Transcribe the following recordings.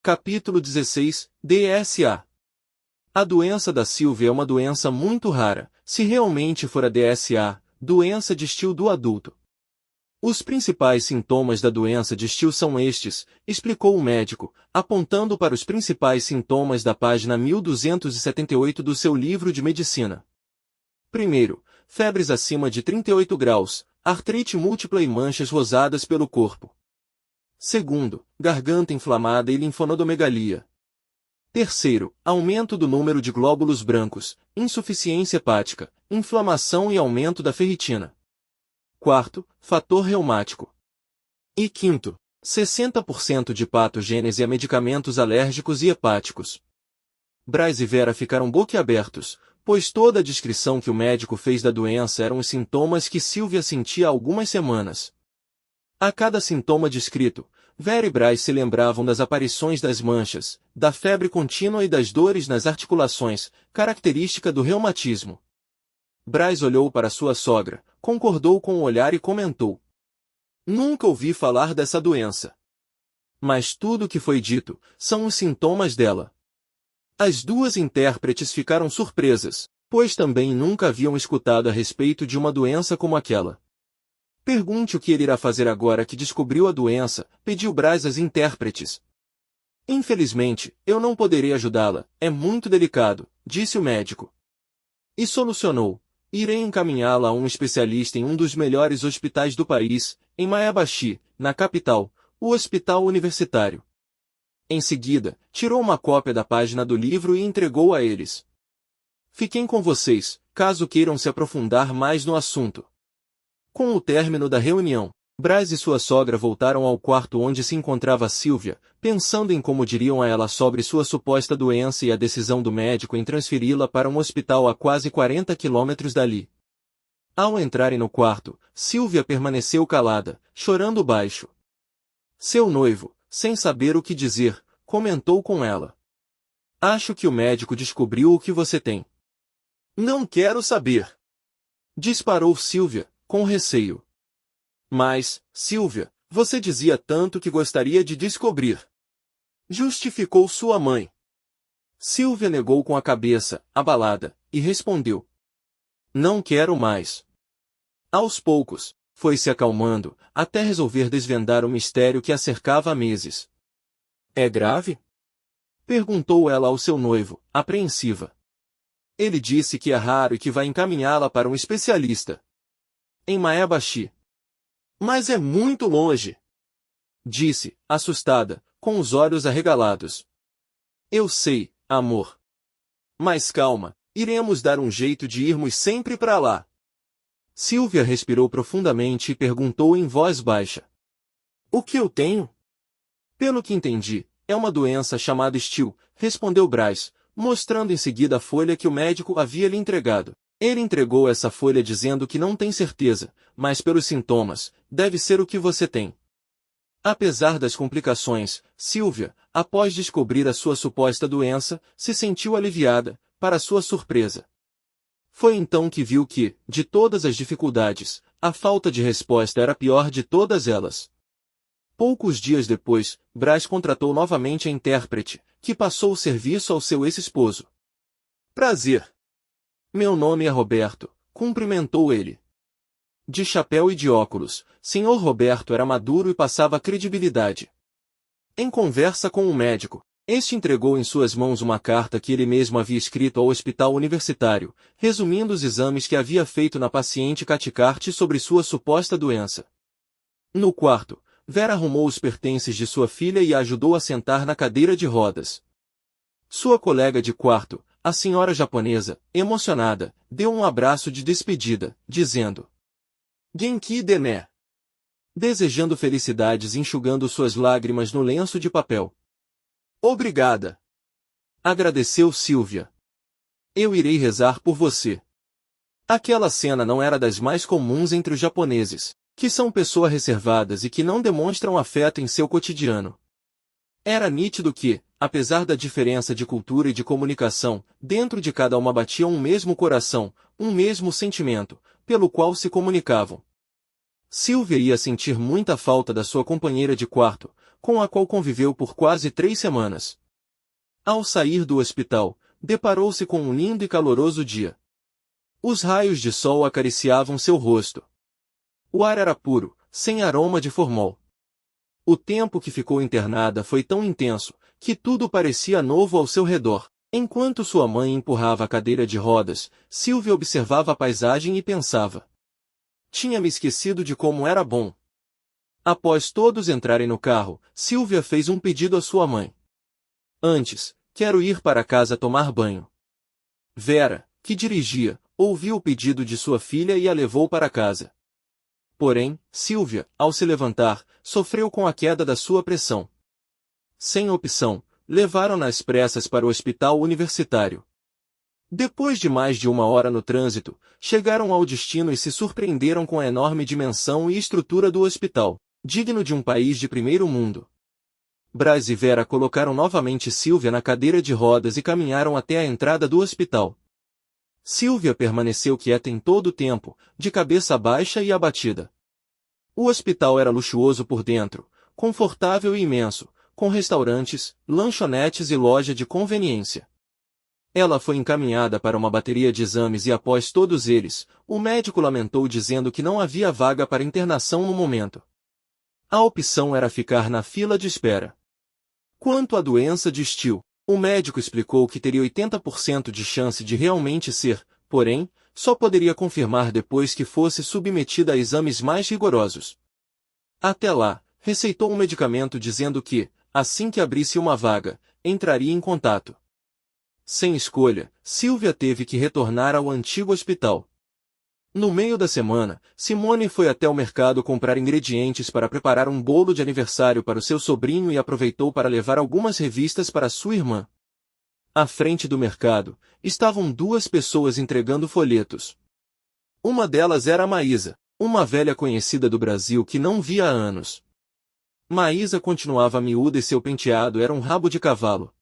Capítulo 16, DSA. A doença da Sylvia é uma doença muito rara, se realmente for a DSA, doença de Still do adulto. Os principais sintomas da doença de Still são estes, explicou o médico, apontando para os principais sintomas da página 1278 do seu livro de medicina. Primeiro, febres acima de 38 graus, artrite múltipla e manchas rosadas pelo corpo. Segundo, garganta inflamada e linfonodomegalia. Terceiro, aumento do número de glóbulos brancos, insuficiência hepática, inflamação e aumento da ferritina. Quarto, fator reumático. E quinto, 60% de patogênese a medicamentos alérgicos e hepáticos. Bryce e Vera ficaram boquiabertos, pois toda a descrição que o médico fez da doença eram os sintomas que Sylvia sentia há algumas semanas. A cada sintoma descrito, Vera e Bryce se lembravam das aparições das manchas, da febre contínua e das dores nas articulações, característica do reumatismo. Bryce olhou para sua sogra, concordou com o olhar e comentou: "Nunca ouvi falar dessa doença. Mas tudo o que foi dito, são os sintomas dela." As duas intérpretes ficaram surpresas, pois também nunca haviam escutado a respeito de uma doença como aquela. "Pergunte o que ele irá fazer agora que descobriu a doença", pediu Bryce às intérpretes. "Infelizmente, eu não poderei ajudá-la, é muito delicado", disse o médico. E solucionou: "Irei encaminhá-la a um especialista em um dos melhores hospitais do país, em Maebashi, na capital, o Hospital Universitário." Em seguida, tirou uma cópia da página do livro e entregou a eles. "Fiquem com vocês, caso queiram se aprofundar mais no assunto." Com o término da reunião, Bryce e sua sogra voltaram ao quarto onde se encontrava Sylvia, pensando em como diriam a ela sobre sua suposta doença e a decisão do médico em transferi-la para um hospital a quase 40 quilômetros dali. Ao entrarem no quarto, Sylvia permaneceu calada, chorando baixo. Seu noivo, sem saber o que dizer, comentou com ela: "Acho que o médico descobriu o que você tem." "Não quero saber", disparou Sylvia, com receio. "Mas, Sylvia, você dizia tanto que gostaria de descobrir", justificou sua mãe. Sylvia negou com a cabeça, abalada, e respondeu: "Não quero mais." Aos poucos, foi se acalmando, até resolver desvendar o mistério que a cercava há meses. "É grave?" perguntou ela ao seu noivo, apreensiva. Ele disse que é raro e que vai encaminhá-la para um especialista em Maebashi. "Mas é muito longe", disse, assustada, com os olhos arregalados. "Eu sei, amor. Mas calma, iremos dar um jeito de irmos sempre para lá." Sylvia respirou profundamente e perguntou em voz baixa: "O que eu tenho?" "Pelo que entendi, é uma doença chamada Still", respondeu Bryce, mostrando em seguida a folha que o médico havia lhe entregado. Ele entregou essa folha dizendo que não tem certeza, mas pelos sintomas, deve ser o que você tem. Apesar das complicações, Sylvia, após descobrir a sua suposta doença, se sentiu aliviada, para sua surpresa. Foi então que viu que, de todas as dificuldades, a falta de resposta era a pior de todas elas. Poucos dias depois, Bryce contratou novamente a intérprete, que passou o serviço ao seu ex-esposo. "Prazer. Meu nome é Roberto", cumprimentou ele. De chapéu e de óculos, Sr. Roberto era maduro e passava credibilidade. Em conversa com o médico, este entregou em suas mãos uma carta que ele mesmo havia escrito ao hospital universitário, resumindo os exames que havia feito na paciente Cathcart sobre sua suposta doença. No quarto, Vera arrumou os pertences de sua filha e a ajudou a sentar na cadeira de rodas. Sua colega de quarto, a senhora japonesa, emocionada, deu um abraço de despedida, dizendo: "Genki dené", desejando felicidades e enxugando suas lágrimas no lenço de papel. "Obrigada", agradeceu Sylvia. "Eu irei rezar por você." Aquela cena não era das mais comuns entre os japoneses, que são pessoas reservadas e que não demonstram afeto em seu cotidiano. Era nítido que, apesar da diferença de cultura e de comunicação, dentro de cada uma batia um mesmo coração, um mesmo sentimento, pelo qual se comunicavam. Sylvia ia sentir muita falta da sua companheira de quarto, com a qual conviveu por quase 3 semanas. Ao sair do hospital, deparou-se com um lindo e caloroso dia. Os raios de sol acariciavam seu rosto. O ar era puro, sem aroma de formol. O tempo que ficou internada foi tão intenso, que tudo parecia novo ao seu redor. Enquanto sua mãe empurrava a cadeira de rodas, Sylvia observava a paisagem e pensava: tinha-me esquecido de como era bom. Após todos entrarem no carro, Sylvia fez um pedido à sua mãe. Antes, quero ir para casa tomar banho. Vera, que dirigia, ouviu o pedido de sua filha e a levou para casa. Porém, Sylvia, ao se levantar, sofreu com a queda da sua pressão. Sem opção, levaram-na às pressas para o hospital universitário. Depois de mais de 1 hora no trânsito, chegaram ao destino e se surpreenderam com a enorme dimensão e estrutura do hospital, digno de um país de primeiro mundo. Brás e Vera colocaram novamente Sylvia na cadeira de rodas e caminharam até a entrada do hospital. Sylvia permaneceu quieta em todo o tempo, de cabeça baixa e abatida. O hospital era luxuoso por dentro, confortável e imenso, com restaurantes, lanchonetes e loja de conveniência. Ela foi encaminhada para uma bateria de exames e após todos eles, o médico lamentou dizendo que não havia vaga para internação no momento. A opção era ficar na fila de espera. Quanto à doença de Still, o médico explicou que teria 80% de chance de realmente ser, porém, só poderia confirmar depois que fosse submetida a exames mais rigorosos. Até lá, receitou um medicamento dizendo que, assim que abrisse uma vaga, entraria em contato. Sem escolha, Sylvia teve que retornar ao antigo hospital. No meio da semana, Simone foi até o mercado comprar ingredientes para preparar um bolo de aniversário para o seu sobrinho e aproveitou para levar algumas revistas para sua irmã. À frente do mercado, estavam 2 pessoas entregando folhetos. Uma delas era a Maísa, uma velha conhecida do Brasil que não via há anos. Maísa continuava miúda e seu penteado era um rabo de cavalo.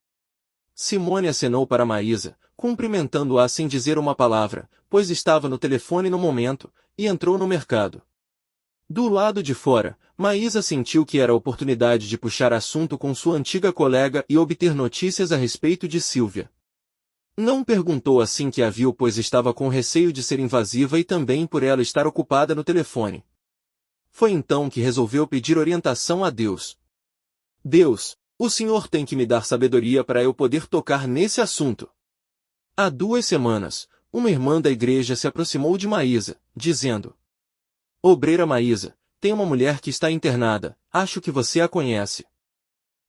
Simone acenou para Maísa, cumprimentando-a sem dizer uma palavra, pois estava no telefone no momento, e entrou no mercado. Do lado de fora, Maísa sentiu que era a oportunidade de puxar assunto com sua antiga colega e obter notícias a respeito de Sylvia. Não perguntou assim que a viu pois estava com receio de ser invasiva e também por ela estar ocupada no telefone. Foi então que resolveu pedir orientação a Deus. Deus, o Senhor tem que me dar sabedoria para eu poder tocar nesse assunto. Há 2 semanas, uma irmã da igreja se aproximou de Maísa, dizendo: Obreira Maísa, tem uma mulher que está internada, acho que você a conhece.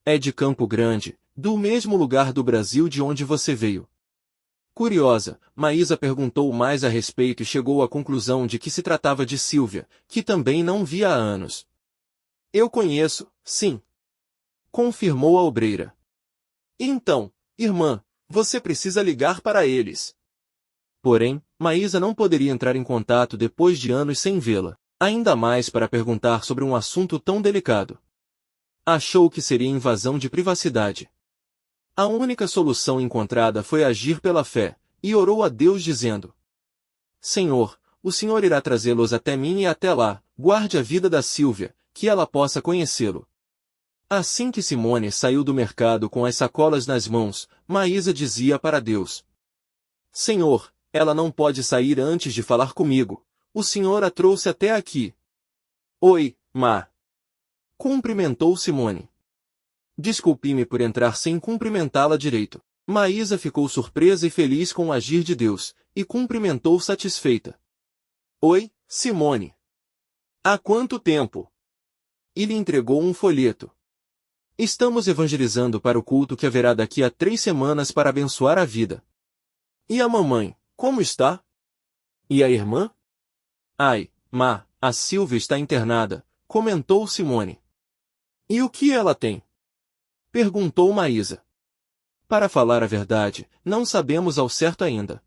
É de Campo Grande, do mesmo lugar do Brasil de onde você veio. Curiosa, Maísa perguntou mais a respeito e chegou à conclusão de que se tratava de Sylvia, que também não via há anos. Eu conheço, sim. Confirmou a obreira. Então, irmã, você precisa ligar para eles. Porém, Maísa não poderia entrar em contato depois de anos sem vê-la, ainda mais para perguntar sobre um assunto tão delicado. Achou que seria invasão de privacidade. A única solução encontrada foi agir pela fé, e orou a Deus dizendo: Senhor, o Senhor irá trazê-los até mim e até lá, guarde a vida da Sylvia, que ela possa conhecê-lo. Assim que Simone saiu do mercado com as sacolas nas mãos, Maísa dizia para Deus: Senhor, ela não pode sair antes de falar comigo. O Senhor a trouxe até aqui. Oi, Má. Cumprimentou Simone. Desculpe-me por entrar sem cumprimentá-la direito. Maísa ficou surpresa e feliz com o agir de Deus, e cumprimentou satisfeita. Oi, Simone. Há quanto tempo? E lhe entregou um folheto. Estamos evangelizando para o culto que haverá daqui a 3 semanas para abençoar a vida. E a mamãe, como está? E a irmã? Ai, Má, a Sylvia está internada, comentou Simone. E o que ela tem? Perguntou Maísa. Para falar a verdade, não sabemos ao certo ainda.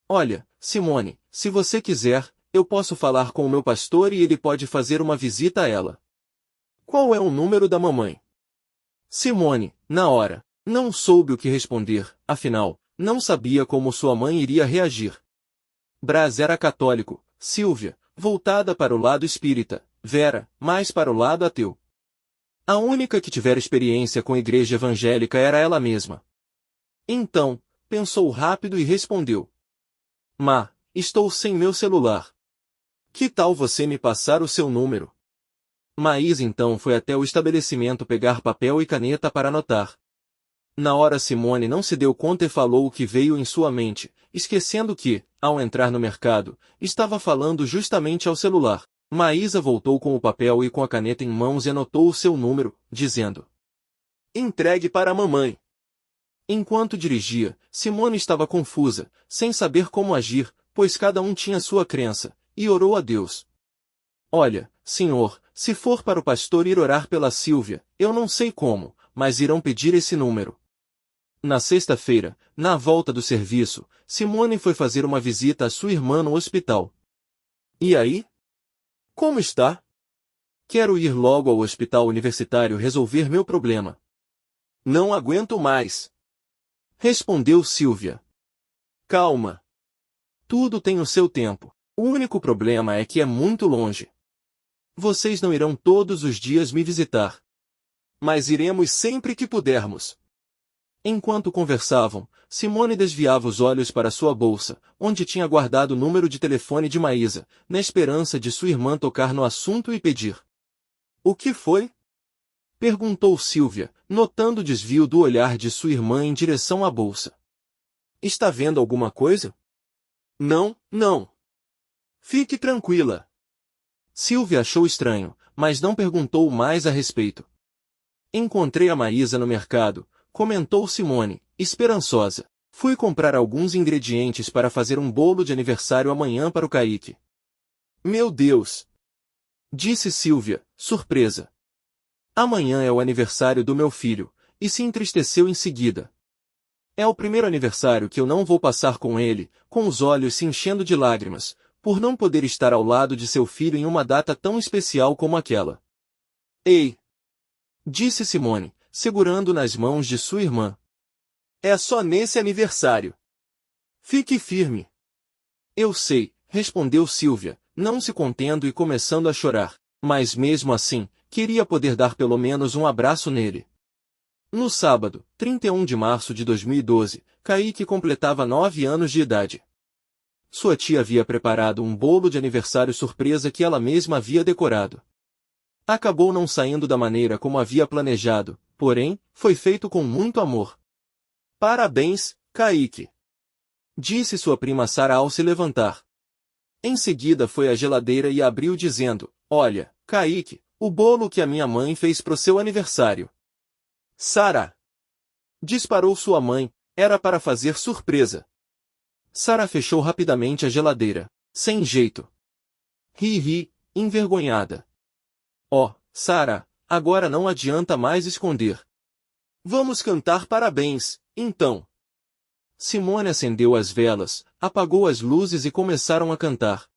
Olha, Simone, se você quiser, eu posso falar com o meu pastor e ele pode fazer uma visita a ela. Qual é o número da mamãe? Simone, na hora, não soube o que responder, afinal, não sabia como sua mãe iria reagir. Brás era católico, Sylvia, voltada para o lado espírita, Vera, mais para o lado ateu. A única que tivera experiência com igreja evangélica era ela mesma. Então, pensou rápido e respondeu. Ma, estou sem meu celular. Que tal você me passar o seu número? Maísa então foi até o estabelecimento pegar papel e caneta para anotar. Na hora Simone não se deu conta e falou o que veio em sua mente, esquecendo que, ao entrar no mercado, estava falando justamente ao celular. Maísa voltou com o papel e com a caneta em mãos e anotou o seu número, dizendo: Entregue para a mamãe. Enquanto dirigia, Simone estava confusa, sem saber como agir, pois cada um tinha sua crença, e orou a Deus. Olha, Senhor, se for para o pastor ir orar pela Sílvia, eu não sei como, mas irão pedir esse número. Na sexta-feira, na volta do serviço, Simone foi fazer uma visita à sua irmã no hospital. E aí? Como está? Quero ir logo ao hospital universitário resolver meu problema. Não aguento mais. Respondeu Sílvia. Calma. Tudo tem o seu tempo. O único problema é que é muito longe. Vocês não irão todos os dias me visitar. Mas iremos sempre que pudermos. Enquanto conversavam, Simone desviava os olhos para sua bolsa, onde tinha guardado o número de telefone de Maísa, na esperança de sua irmã tocar no assunto e pedir. O que foi? Perguntou Sílvia, notando o desvio do olhar de sua irmã em direção à bolsa. Está vendo alguma coisa? Não, não. Fique tranquila. Sílvia achou estranho, mas não perguntou mais a respeito. Encontrei a Maísa no mercado, comentou Simone, esperançosa. Fui comprar alguns ingredientes para fazer um bolo de aniversário amanhã para o Kaique. Meu Deus! Disse Sílvia, surpresa. Amanhã é o aniversário do meu filho, e se entristeceu em seguida. É o primeiro aniversário que eu não vou passar com ele, com os olhos se enchendo de lágrimas, por não poder estar ao lado de seu filho em uma data tão especial como aquela. Ei! Disse Simone, segurando nas mãos de sua irmã. É só nesse aniversário. Fique firme. Eu sei, respondeu Sílvia, não se contendo e começando a chorar, mas mesmo assim, queria poder dar pelo menos um abraço nele. No sábado, 31 de março de 2012, Kaique completava 9 anos de idade. Sua tia havia preparado um bolo de aniversário surpresa que ela mesma havia decorado. Acabou não saindo da maneira como havia planejado, porém, foi feito com muito amor. Parabéns, Kaique! Disse sua prima Sara ao se levantar. Em seguida foi à geladeira e abriu dizendo, olha, Kaique, o bolo que a minha mãe fez pro seu aniversário. Sara! Disparou sua mãe, era para fazer surpresa. Sara fechou rapidamente a geladeira. Sem jeito. Ri, envergonhada. Oh, Sara, agora não adianta mais esconder. Vamos cantar parabéns, então. Simone acendeu as velas, apagou as luzes e começaram a cantar.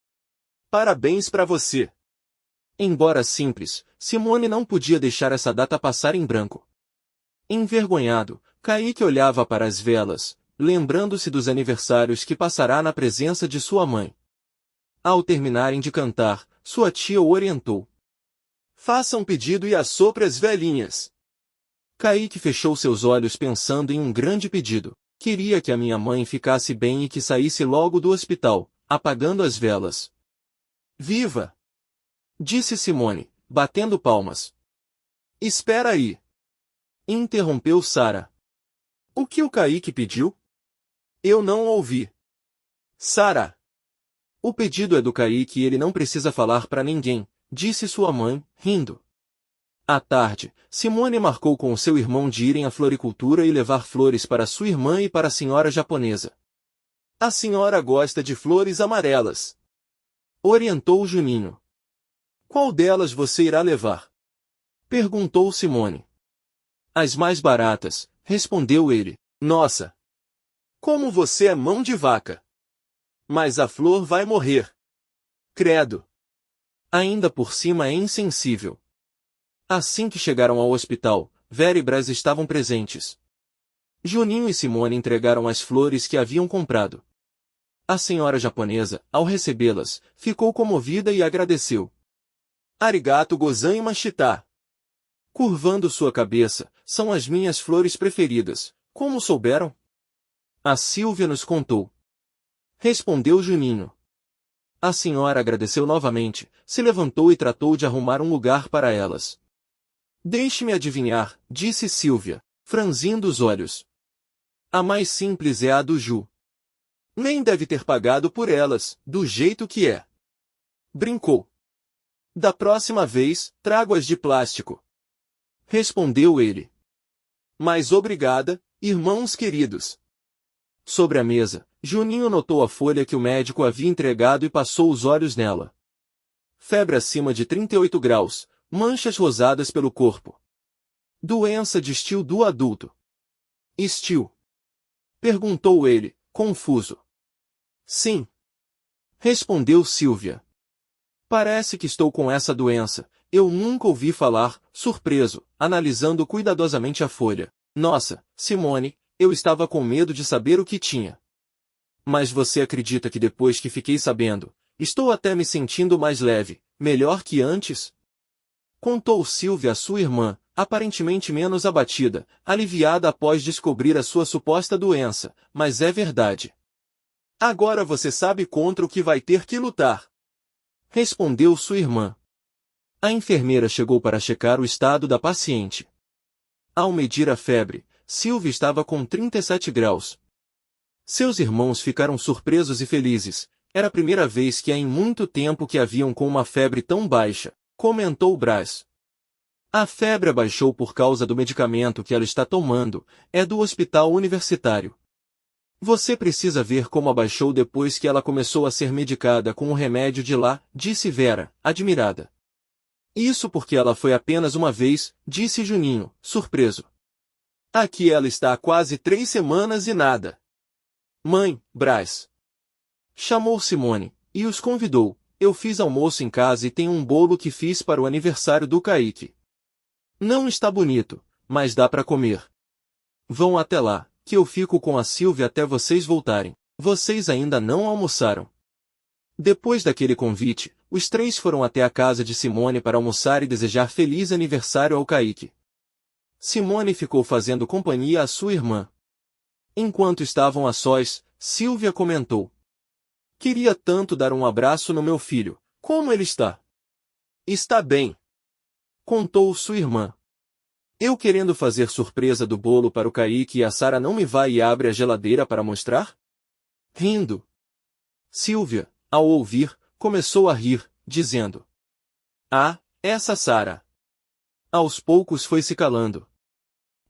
Parabéns para você. Embora simples, Simone não podia deixar essa data passar em branco. Envergonhado, Kaique olhava para as velas, lembrando-se dos aniversários que passará na presença de sua mãe. Ao terminarem de cantar, sua tia o orientou. Faça um pedido e assopre as velhinhas. Kaique fechou seus olhos pensando em um grande pedido. Queria que a minha mãe ficasse bem e que saísse logo do hospital, apagando as velas. Viva! Disse Simone, batendo palmas. Espera aí! Interrompeu Sara. O que o Kaique pediu? Eu não ouvi. Sara! O pedido é do Kaique e ele não precisa falar para ninguém, disse sua mãe, rindo. À tarde, Simone marcou com o seu irmão de irem à floricultura e levar flores para sua irmã e para a senhora japonesa. A senhora gosta de flores amarelas. Orientou Juninho. Qual delas você irá levar? Perguntou Simone. As mais baratas, respondeu ele. Nossa! Como você é mão de vaca! Mas a flor vai morrer. Credo! Ainda por cima é insensível. Assim que chegaram ao hospital, Vera e Brás estavam presentes. Juninho e Simone entregaram as flores que haviam comprado. A senhora japonesa, ao recebê-las, ficou comovida e agradeceu. Arigato gozaimashita. Curvando sua cabeça, são as minhas flores preferidas. Como souberam? A Sílvia nos contou. Respondeu Juninho. A senhora agradeceu novamente, se levantou e tratou de arrumar um lugar para elas. Deixe-me adivinhar, disse Sílvia, franzindo os olhos. A mais simples é a do Ju. Nem deve ter pagado por elas, do jeito que é. Brincou. Da próxima vez, trago-as de plástico. Respondeu ele. Mas obrigada, irmãos queridos. Sobre a mesa, Juninho notou a folha que o médico havia entregado e passou os olhos nela. Febre acima de 38 graus, manchas rosadas pelo corpo. Doença de Still do adulto. Still? Perguntou ele, confuso. Sim. Respondeu Sílvia. Parece que estou com essa doença. Eu nunca ouvi falar, surpreso, analisando cuidadosamente a folha. Nossa, Simone, eu estava com medo de saber o que tinha. Mas você acredita que depois que fiquei sabendo, estou até me sentindo mais leve, melhor que antes? Contou Sílvia à sua irmã, aparentemente menos abatida, aliviada após descobrir a sua suposta doença, mas é verdade. Agora você sabe contra o que vai ter que lutar. Respondeu sua irmã. A enfermeira chegou para checar o estado da paciente. Ao medir a febre, Sílvia estava com 37 graus. Seus irmãos ficaram surpresos e felizes. Era a primeira vez que há em muito tempo que haviam com uma febre tão baixa, comentou Brás. A febre abaixou por causa do medicamento que ela está tomando, é do hospital universitário. Você precisa ver como abaixou depois que ela começou a ser medicada com o remédio de lá, disse Vera, admirada. Isso porque ela foi apenas uma vez, disse Juninho, surpreso. Aqui ela está há quase 3 semanas e nada. Mãe, Brás. Chamou Simone, e os convidou. Eu fiz almoço em casa e tenho um bolo que fiz para o aniversário do Kaique. Não está bonito, mas dá para comer. Vão até lá, que eu fico com a Sílvia até vocês voltarem. Vocês ainda não almoçaram. Depois daquele convite, os 3 foram até a casa de Simone para almoçar e desejar feliz aniversário ao Kaique. Simone ficou fazendo companhia à sua irmã. Enquanto estavam a sós, Sílvia comentou. Queria tanto dar um abraço no meu filho. Como ele está? Está bem. Contou sua irmã. Eu querendo fazer surpresa do bolo para o Kaique e a Sara não me vai e abre a geladeira para mostrar? Rindo. Sílvia, ao ouvir, começou a rir, dizendo. Ah, essa Sara. Aos poucos foi se calando.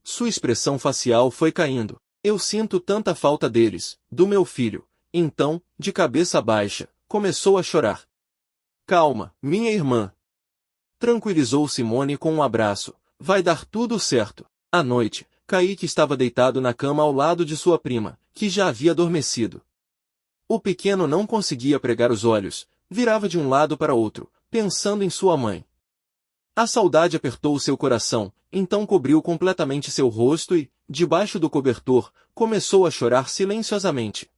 Sua expressão facial foi caindo. Eu sinto tanta falta deles, do meu filho. Então, de cabeça baixa, começou a chorar. Calma, minha irmã. Tranquilizou Simone com um abraço. Vai dar tudo certo. À noite, Kaique estava deitado na cama ao lado de sua prima, que já havia adormecido. O pequeno não conseguia pregar os olhos, virava de um lado para outro, pensando em sua mãe. A saudade apertou seu coração, então cobriu completamente seu rosto e, debaixo do cobertor, começou a chorar silenciosamente.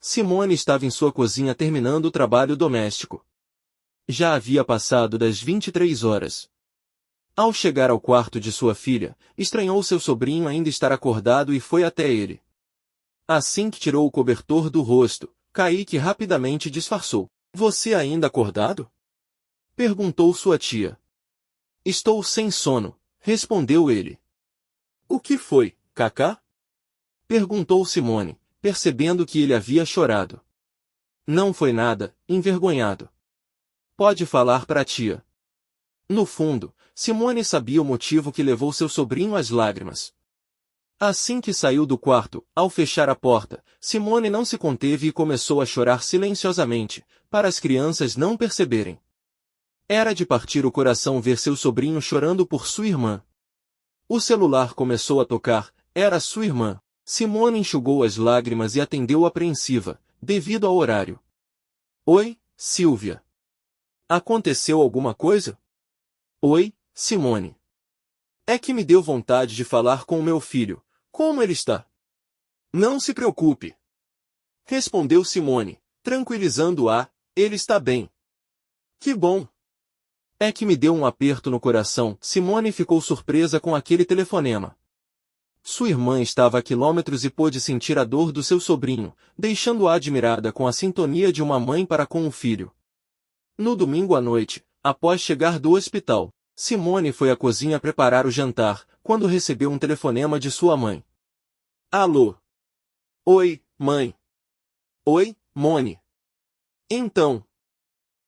Simone estava em sua cozinha terminando o trabalho doméstico. Já havia passado das 23 horas. Ao chegar ao quarto de sua filha, estranhou seu sobrinho ainda estar acordado e foi até ele. Assim que tirou o cobertor do rosto, Kaique rapidamente disfarçou. Você ainda acordado? Perguntou sua tia. Estou sem sono, respondeu ele. O que foi, Cacá? Perguntou Simone, percebendo que ele havia chorado. Não foi nada, envergonhado. Pode falar para a tia. No fundo, Simone sabia o motivo que levou seu sobrinho às lágrimas. Assim que saiu do quarto, ao fechar a porta, Simone não se conteve e começou a chorar silenciosamente, para as crianças não perceberem. Era de partir o coração ver seu sobrinho chorando por sua irmã. O celular começou a tocar, era sua irmã. Simone enxugou as lágrimas e atendeu apreensiva, devido ao horário. Oi, Sílvia. Aconteceu alguma coisa? Oi, Simone. É que me deu vontade de falar com o meu filho. Como ele está? Não se preocupe. Respondeu Simone, tranquilizando-a, ele está bem. Que bom. É que me deu um aperto no coração. Simone ficou surpresa com aquele telefonema. Sua irmã estava a quilômetros e pôde sentir a dor do seu sobrinho, deixando-a admirada com a sintonia de uma mãe para com o filho. No domingo à noite, após chegar do hospital, Simone foi à cozinha preparar o jantar, quando recebeu um telefonema de sua mãe. Alô? Oi, mãe. Oi, Mone. Então.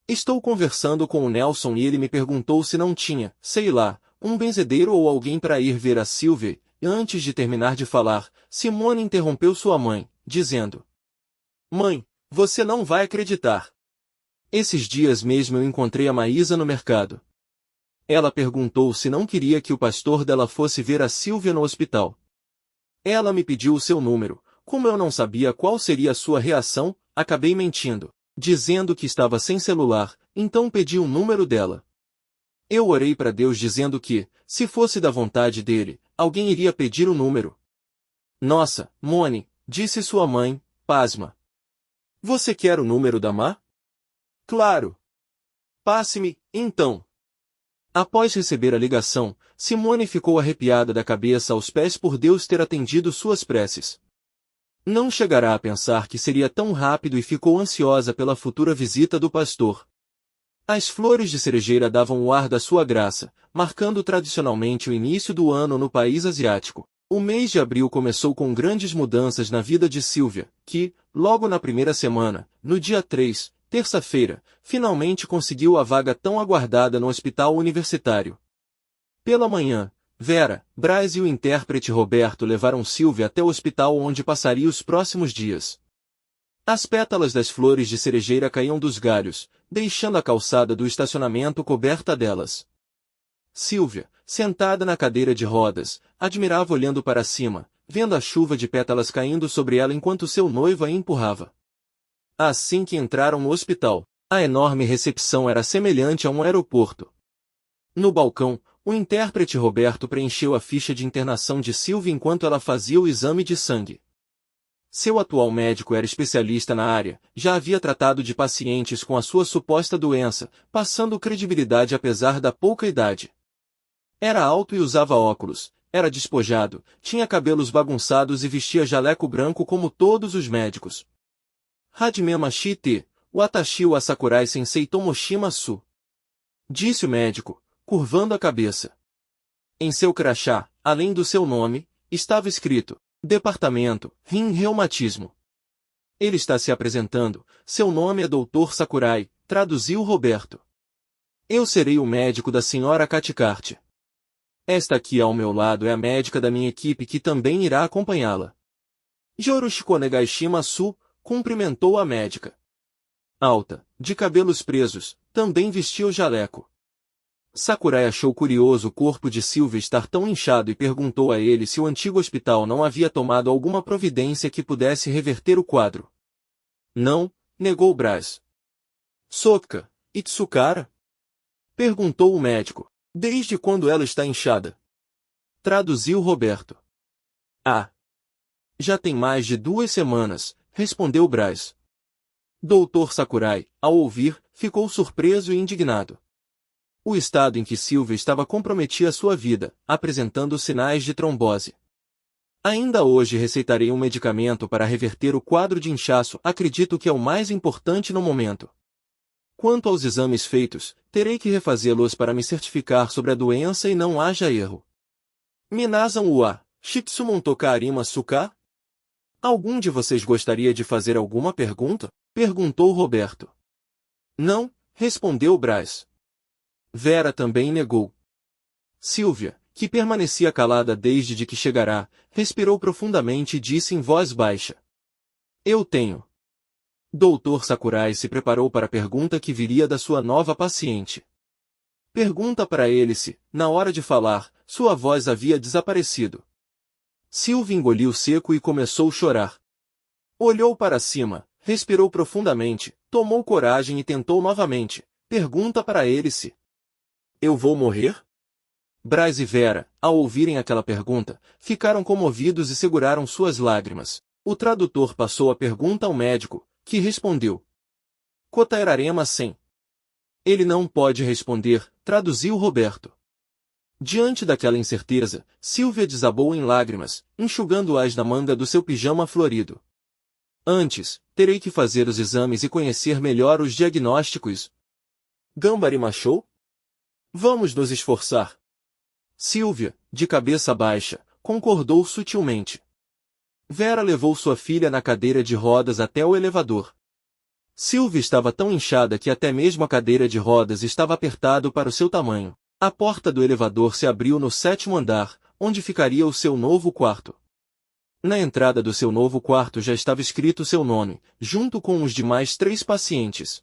Estou conversando com o Nelson e ele me perguntou se não tinha, sei lá, um benzedeiro ou alguém para ir ver a Sylvia, e antes de terminar de falar, Simone interrompeu sua mãe, dizendo: Mãe, você não vai acreditar. Esses dias mesmo eu encontrei a Maísa no mercado. Ela perguntou se não queria que o pastor dela fosse ver a Sylvia no hospital. Ela me pediu o seu número. Como eu não sabia qual seria a sua reação, acabei mentindo, dizendo que estava sem celular, então pedi o número dela. Eu orei para Deus dizendo que, se fosse da vontade dele, alguém iria pedir o número. Nossa, Mone, disse sua mãe, pasma. Você quer o número da Má? Claro. Passe-me, então. Após receber a ligação, Simone ficou arrepiada da cabeça aos pés por Deus ter atendido suas preces. Não chegará a pensar que seria tão rápido e ficou ansiosa pela futura visita do pastor. As flores de cerejeira davam o ar da sua graça, marcando tradicionalmente o início do ano no país asiático. O mês de abril começou com grandes mudanças na vida de Sylvia, que, logo na primeira semana, no dia 3, terça-feira, finalmente conseguiu a vaga tão aguardada no hospital universitário. Pela manhã, Vera, Braz e o intérprete Roberto levaram Sylvia até o hospital onde passaria os próximos dias. As pétalas das flores de cerejeira caíam dos galhos, deixando a calçada do estacionamento coberta delas. Sylvia, sentada na cadeira de rodas, admirava olhando para cima, vendo a chuva de pétalas caindo sobre ela enquanto seu noivo a empurrava. Assim que entraram no hospital, a enorme recepção era semelhante a um aeroporto. No balcão, o intérprete Roberto preencheu a ficha de internação de Sylvia enquanto ela fazia o exame de sangue. Seu atual médico era especialista na área, já havia tratado de pacientes com a sua suposta doença, passando credibilidade apesar da pouca idade. Era alto e usava óculos, era despojado, tinha cabelos bagunçados e vestia jaleco branco como todos os médicos. Hajime Mashite, Watashi wa Sakurai Sensei Tomoshimasu. Disse o médico, curvando a cabeça. Em seu crachá, além do seu nome, estava escrito: Departamento, Reumatismo. Ele está se apresentando, seu nome é Dr. Sakurai, traduziu Roberto. Eu serei o médico da senhora Katikarte. Esta aqui ao meu lado é a médica da minha equipe que também irá acompanhá-la. Yorushiko Onegaishimasu, cumprimentou a médica. Alta, de cabelos presos, também vestia o jaleco. Sakurai achou curioso o corpo de Sylvia estar tão inchado e perguntou a ele se o antigo hospital não havia tomado alguma providência que pudesse reverter o quadro. Não, negou Braz. Soka, Itsukara? Perguntou o médico. Desde quando ela está inchada? Traduziu Roberto. Ah! Já tem mais de 2 semanas, respondeu Braz. Dr. Sakurai, ao ouvir, ficou surpreso e indignado. O estado em que Sylvia estava comprometia sua vida, apresentando sinais de trombose. Ainda hoje receitarei um medicamento para reverter o quadro de inchaço, acredito que é o mais importante no momento. Quanto aos exames feitos, terei que refazê-los para me certificar sobre a doença e não haja erro. Minasan-wa, Shitsumon toka arimasu ka? Algum de vocês gostaria de fazer alguma pergunta? Perguntou Roberto. Não, respondeu Braz. Vera também negou. Sylvia, que permanecia calada desde que chegará, respirou profundamente e disse em voz baixa. Eu tenho. Dr. Sakurai se preparou para a pergunta que viria da sua nova paciente. Pergunta para ele se, na hora de falar, sua voz havia desaparecido. Sylvia engoliu seco e começou a chorar. Olhou para cima, respirou profundamente, tomou coragem e tentou novamente. Pergunta para ele se eu vou morrer? Braz e Vera, ao ouvirem aquela pergunta, ficaram comovidos e seguraram suas lágrimas. O tradutor passou a pergunta ao médico, que respondeu. Kotaerarema sen. Ele não pode responder, traduziu Roberto. Diante daquela incerteza, Silvia desabou em lágrimas, enxugando-as na manga do seu pijama florido. Antes, terei que fazer os exames e conhecer melhor os diagnósticos. Gambari machou? Vamos nos esforçar. Silvia, de cabeça baixa, concordou sutilmente. Vera levou sua filha na cadeira de rodas até o elevador. Silvia estava tão inchada que até mesmo a cadeira de rodas estava apertado para o seu tamanho. A porta do elevador se abriu no 7º andar, onde ficaria o seu novo quarto. Na entrada do seu novo quarto já estava escrito seu nome, junto com os demais 3 pacientes.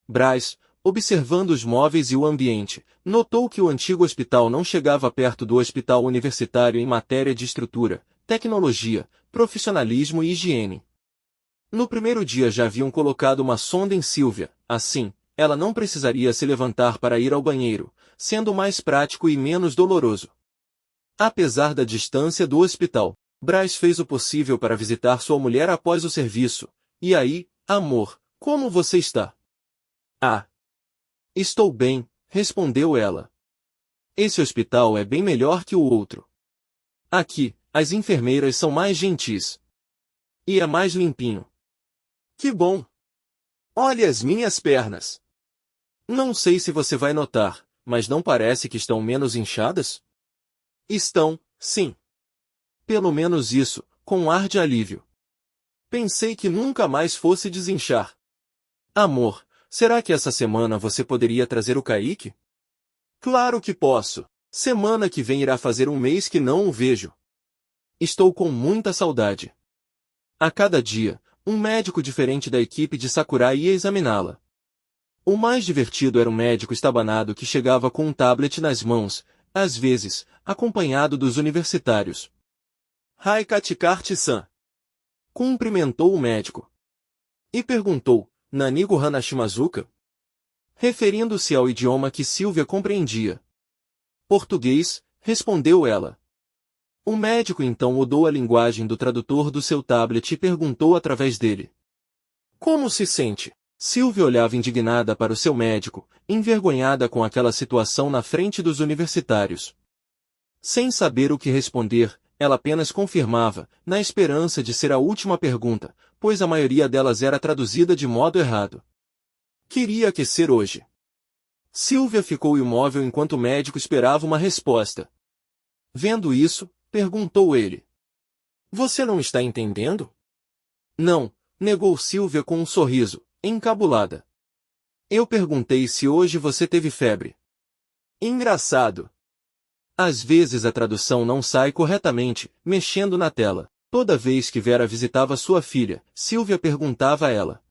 Braz, observando os móveis e o ambiente, notou que o antigo hospital não chegava perto do hospital universitário em matéria de estrutura, tecnologia, profissionalismo e higiene. No primeiro dia já haviam colocado uma sonda em Silvia, assim, ela não precisaria se levantar para ir ao banheiro, sendo mais prático e menos doloroso. Apesar da distância do hospital, Braz fez o possível para visitar sua mulher após o serviço. E aí, amor, como você está? Ah! Estou bem, respondeu ela. Esse hospital é bem melhor que o outro. Aqui, as enfermeiras são mais gentis. E é mais limpinho. Que bom! Olha as minhas pernas! Não sei se você vai notar, mas não parece que estão menos inchadas? Estão, sim. Pelo menos isso, com um ar de alívio. Pensei que nunca mais fosse desinchar. Amor, será que essa semana você poderia trazer o Kaique? Claro que posso. Semana que vem irá fazer um mês que não o vejo. Estou com muita saudade. A cada dia, um médico diferente da equipe de Sakurai ia examiná-la. O mais divertido era o médico estabanado que chegava com um tablet nas mãos, às vezes, acompanhado dos universitários. Hai Katikarte-san. Cumprimentou o médico. E perguntou, Nanigo Hanashimazuka? Referindo-se ao idioma que Silvia compreendia. Português, respondeu ela. O médico então mudou a linguagem do tradutor do seu tablet e perguntou através dele. Como se sente? Silvia olhava indignada para o seu médico, envergonhada com aquela situação na frente dos universitários. Sem saber o que responder, ela apenas confirmava, na esperança de ser a última pergunta, pois a maioria delas era traduzida de modo errado. Queria aquecer hoje. Silvia ficou imóvel enquanto o médico esperava uma resposta. Vendo isso, perguntou ele. Você não está entendendo? Não, negou Silvia com um sorriso, encabulada. Eu perguntei se hoje você teve febre. Engraçado. Às vezes a tradução não sai corretamente, mexendo na tela. Toda vez que Vera visitava sua filha, Silvia perguntava a ela.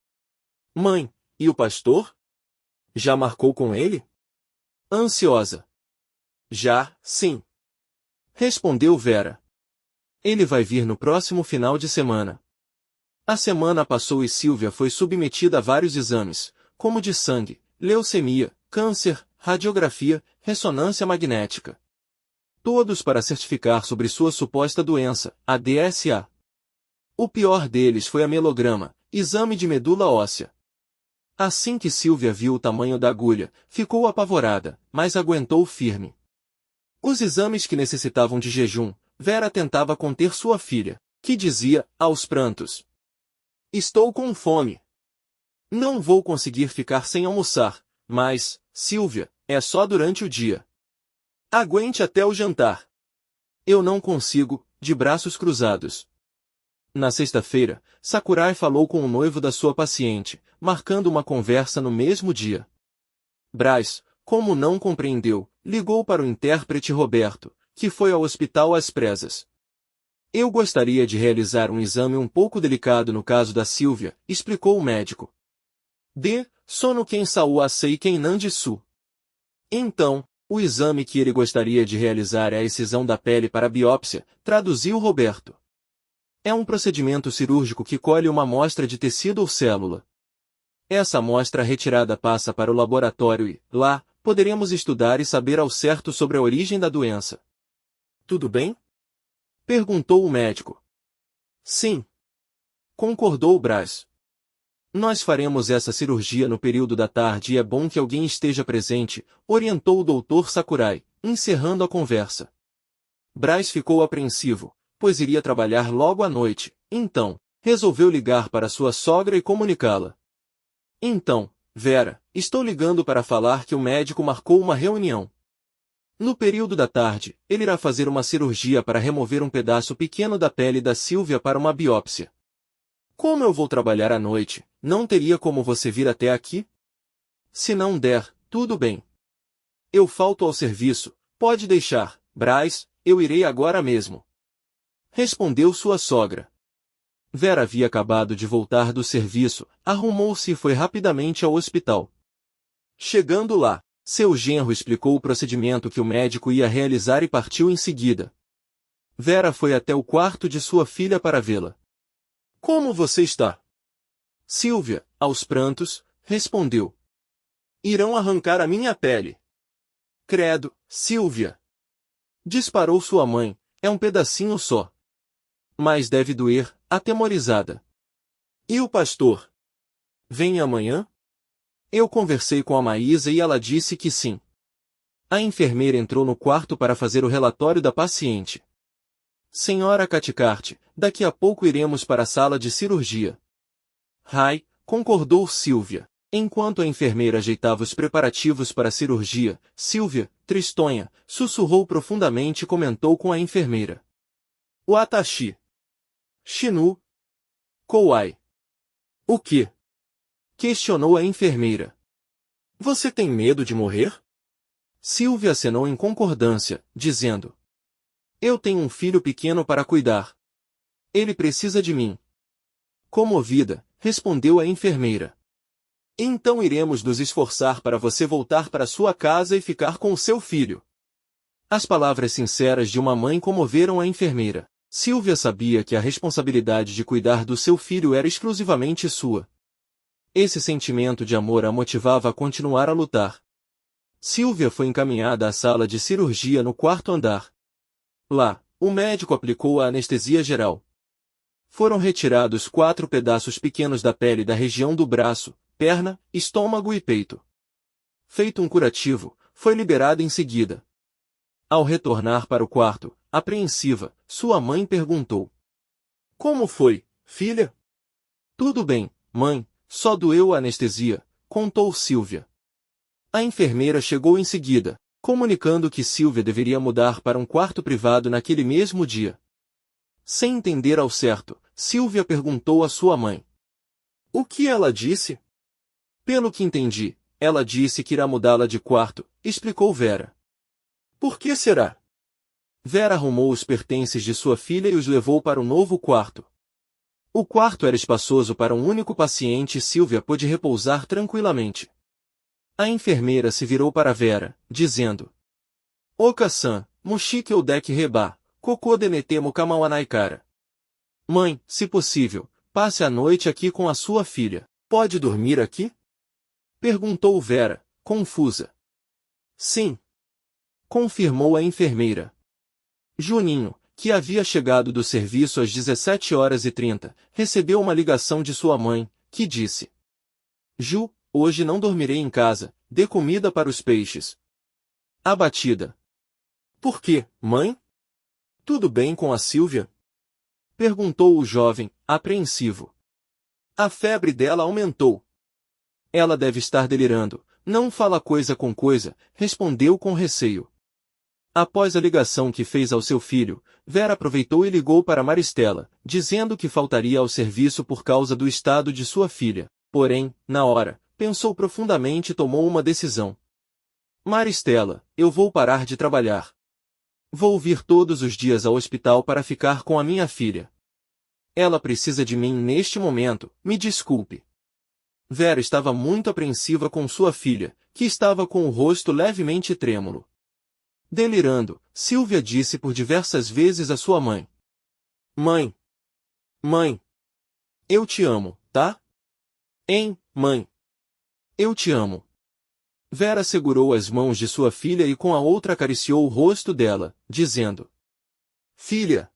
Mãe, e o pastor? Já marcou com ele? Ansiosa. Já, sim. Respondeu Vera. Ele vai vir no próximo final de semana. A semana passou e Silvia foi submetida a vários exames, como de sangue, leucemia, câncer, radiografia, ressonância magnética. Todos para certificar sobre sua suposta doença, a DSA. O pior deles foi a melograma, exame de medula óssea. Assim que Silvia viu o tamanho da agulha, ficou apavorada, mas aguentou firme. Os exames que necessitavam de jejum, Vera tentava conter sua filha, que dizia, aos prantos. Estou com fome. Não vou conseguir ficar sem almoçar, mas, Silvia, é só durante o dia. Aguente até o jantar. Eu não consigo, de braços cruzados. Na sexta-feira, Sakurai falou com o noivo da sua paciente, marcando uma conversa no mesmo dia. Braz, como não compreendeu, ligou para o intérprete Roberto, que foi ao hospital às pressas. Eu gostaria de realizar um exame um pouco delicado no caso da Silvia, explicou o médico. Sono Ken Sau Asei Ken Nandisu. Então, o exame que ele gostaria de realizar é a excisão da pele para biópsia, traduziu Roberto. É um procedimento cirúrgico que colhe uma amostra de tecido ou célula. Essa amostra retirada passa para o laboratório e, lá, poderemos estudar e saber ao certo sobre a origem da doença. Tudo bem? Perguntou o médico. Sim. Concordou Braz. Nós faremos essa cirurgia no período da tarde e é bom que alguém esteja presente, orientou o Dr. Sakurai, encerrando a conversa. Bryce ficou apreensivo, pois iria trabalhar logo à noite, então, resolveu ligar para sua sogra e comunicá-la. Então, Vera, estou ligando para falar que o médico marcou uma reunião. No período da tarde, ele irá fazer uma cirurgia para remover um pedaço pequeno da pele da Sylvia para uma biópsia. Como eu vou trabalhar à noite, não teria como você vir até aqui? Se não der, tudo bem. Eu falto ao serviço, pode deixar, Bryce, eu irei agora mesmo. Respondeu sua sogra. Vera havia acabado de voltar do serviço, arrumou-se e foi rapidamente ao hospital. Chegando lá, seu genro explicou o procedimento que o médico ia realizar e partiu em seguida. Vera foi até o quarto de sua filha para vê-la. Como você está? Sylvia, aos prantos, respondeu. Irão arrancar a minha pele. Credo, Sylvia. Disparou sua mãe, é um pedacinho só. Mas deve doer, atemorizada. E o pastor? Vem amanhã? Eu conversei com a Maísa e ela disse que sim. A enfermeira entrou no quarto para fazer o relatório da paciente. Senhora Cathcart, daqui a pouco iremos para a sala de cirurgia. Rai, concordou Sylvia. Enquanto a enfermeira ajeitava os preparativos para a cirurgia, Sylvia, tristonha, sussurrou profundamente e comentou com a enfermeira. Watashi. Shinu. Kouai. O quê? Questionou a enfermeira. Você tem medo de morrer? Sylvia acenou em concordância, dizendo. Eu tenho um filho pequeno para cuidar. Ele precisa de mim. Comovida, respondeu a enfermeira. Então iremos nos esforçar para você voltar para sua casa e ficar com o seu filho. As palavras sinceras de uma mãe comoveram a enfermeira. Sylvia sabia que a responsabilidade de cuidar do seu filho era exclusivamente sua. Esse sentimento de amor a motivava a continuar a lutar. Sylvia foi encaminhada à sala de cirurgia no quarto andar. Lá, o médico aplicou a anestesia geral. Foram retirados 4 pedaços pequenos da pele da região do braço, perna, estômago e peito. Feito um curativo, foi liberada em seguida. Ao retornar para o quarto, apreensiva, sua mãe perguntou. Como foi, filha? Tudo bem, mãe, só doeu a anestesia, contou Sylvia. A enfermeira chegou em seguida, comunicando que Sylvia deveria mudar para um quarto privado naquele mesmo dia. Sem entender ao certo, Sylvia perguntou à sua mãe. O que ela disse? Pelo que entendi, ela disse que irá mudá-la de quarto, explicou Vera. Por que será? Vera arrumou os pertences de sua filha e os levou para o novo quarto. O quarto era espaçoso para um único paciente e Sylvia pôde repousar tranquilamente. A enfermeira se virou para Vera, dizendo. Oka-san, mushike o deki reba, koko denetemo kamawanaikara. Mãe, se possível, passe a noite aqui com a sua filha. Pode dormir aqui? Perguntou Vera, confusa. Sim. Confirmou a enfermeira. Juninho, que havia chegado do serviço às 17h30, recebeu uma ligação de sua mãe, que disse. Ju, hoje não dormirei em casa, dê comida para os peixes. Abatida. Por quê, mãe? Tudo bem com a Sylvia? Perguntou o jovem, apreensivo. A febre dela aumentou. Ela deve estar delirando, não fala coisa com coisa, respondeu com receio. Após a ligação que fez ao seu filho, Vera aproveitou e ligou para Maristela, dizendo que faltaria ao serviço por causa do estado de sua filha. Porém, na hora, pensou profundamente e tomou uma decisão. Maristela, eu vou parar de trabalhar. Vou vir todos os dias ao hospital para ficar com a minha filha. Ela precisa de mim neste momento, me desculpe. Vera estava muito apreensiva com sua filha, que estava com o rosto levemente trêmulo. Delirando, Sylvia disse por diversas vezes à sua mãe. Mãe! Mãe! Eu te amo, tá? Hein, mãe? Eu te amo. Vera segurou as mãos de sua filha e com a outra acariciou o rosto dela, dizendo. Filha!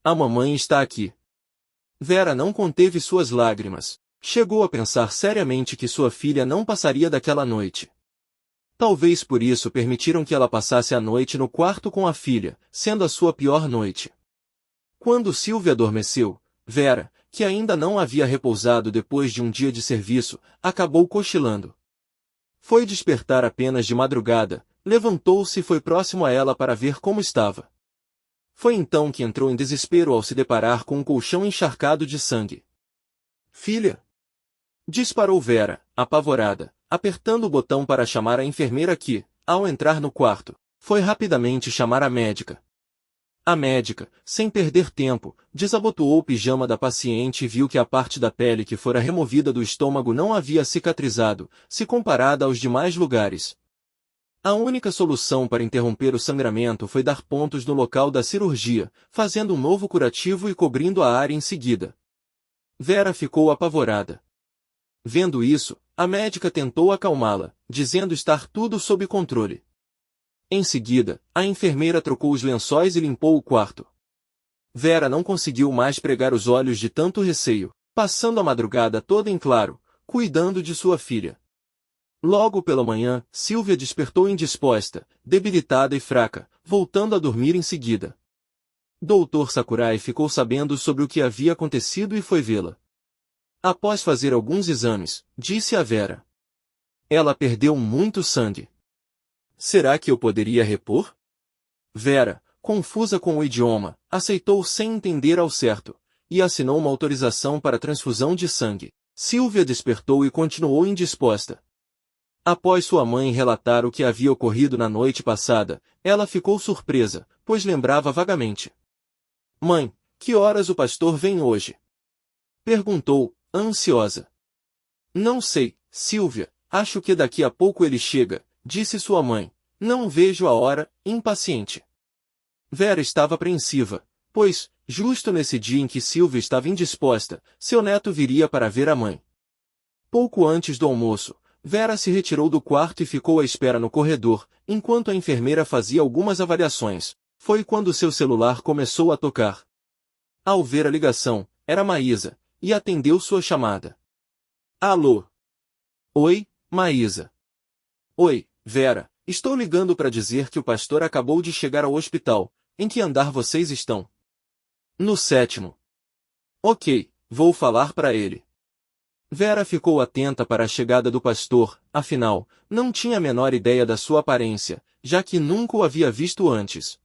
A mamãe está aqui. Vera não conteve suas lágrimas. Chegou a pensar seriamente que sua filha não passaria daquela noite. Talvez por isso permitiram que ela passasse a noite no quarto com a filha, sendo a sua pior noite. Quando Sylvia adormeceu, Vera, que ainda não havia repousado depois de um dia de serviço, acabou cochilando. Foi despertar apenas de madrugada, levantou-se e foi próximo a ela para ver como estava. Foi então que entrou em desespero ao se deparar com um colchão encharcado de sangue. Filha! Disparou Vera, apavorada, apertando o botão para chamar a enfermeira que, ao entrar no quarto, foi rapidamente chamar a médica. A médica, sem perder tempo, desabotoou o pijama da paciente e viu que a parte da pele que fora removida do estômago não havia cicatrizado, se comparada aos demais lugares. A única solução para interromper o sangramento foi dar pontos no local da cirurgia, fazendo um novo curativo e cobrindo a área em seguida. Vera ficou apavorada. Vendo isso, a médica tentou acalmá-la, dizendo estar tudo sob controle. Em seguida, a enfermeira trocou os lençóis e limpou o quarto. Vera não conseguiu mais pregar os olhos de tanto receio, passando a madrugada toda em claro, cuidando de sua filha. Logo pela manhã, Sylvia despertou indisposta, debilitada e fraca, voltando a dormir em seguida. Dr. Sakurai ficou sabendo sobre o que havia acontecido e foi vê-la. Após fazer alguns exames, disse a Vera. Ela perdeu muito sangue. Será que eu poderia repor? Vera, confusa com o idioma, aceitou sem entender ao certo, e assinou uma autorização para transfusão de sangue. Sylvia despertou e continuou indisposta. Após sua mãe relatar o que havia ocorrido na noite passada, ela ficou surpresa, pois lembrava vagamente. Mãe, que horas o pastor vem hoje? Perguntou, ansiosa. Não sei, Sylvia, acho que daqui a pouco ele chega, disse sua mãe. Não vejo a hora, impaciente. Vera estava apreensiva, pois, justo nesse dia em que Sylvia estava indisposta, seu neto viria para ver a mãe. Pouco antes do almoço, Vera se retirou do quarto e ficou à espera no corredor, enquanto a enfermeira fazia algumas avaliações. Foi quando seu celular começou a tocar. Ao ver a ligação, era Maísa, e atendeu sua chamada. Alô? Oi, Maísa. Oi, Vera, estou ligando para dizer que o pastor acabou de chegar ao hospital. Em que andar vocês estão? No 7º. Ok, vou falar para ele. Vera ficou atenta para a chegada do pastor, afinal, não tinha a menor ideia da sua aparência, já que nunca o havia visto antes.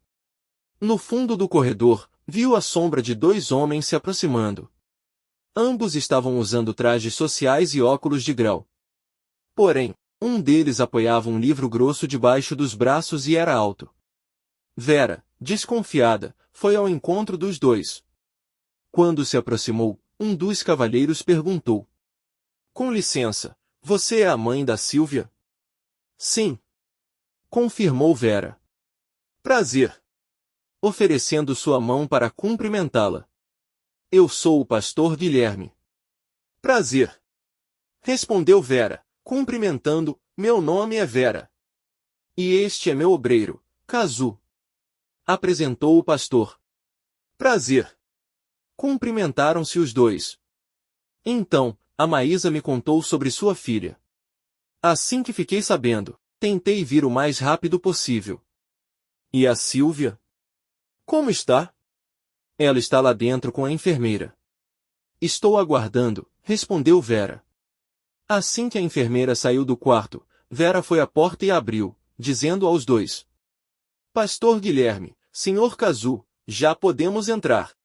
No fundo do corredor, viu a sombra de 2 homens se aproximando. Ambos estavam usando trajes sociais e óculos de grau. Porém, um deles apoiava um livro grosso debaixo dos braços e era alto. Vera, desconfiada, foi ao encontro dos dois. Quando se aproximou, um dos cavalheiros perguntou. Com licença, você é a mãe da Sylvia? Sim. Confirmou Vera. Prazer. Oferecendo sua mão para cumprimentá-la. Eu sou o pastor Guilherme. Prazer. Respondeu Vera, cumprimentando, meu nome é Vera. E este é meu obreiro, Kazu. Apresentou o pastor. Prazer. Cumprimentaram-se os dois. Então, a Maísa me contou sobre sua filha. Assim que fiquei sabendo, tentei vir o mais rápido possível. E a Sylvia? Como está? Ela está lá dentro com a enfermeira. Estou aguardando, respondeu Vera. Assim que a enfermeira saiu do quarto, Vera foi à porta e abriu, dizendo aos dois. Pastor Guilherme, Sr. Kazu, já podemos entrar.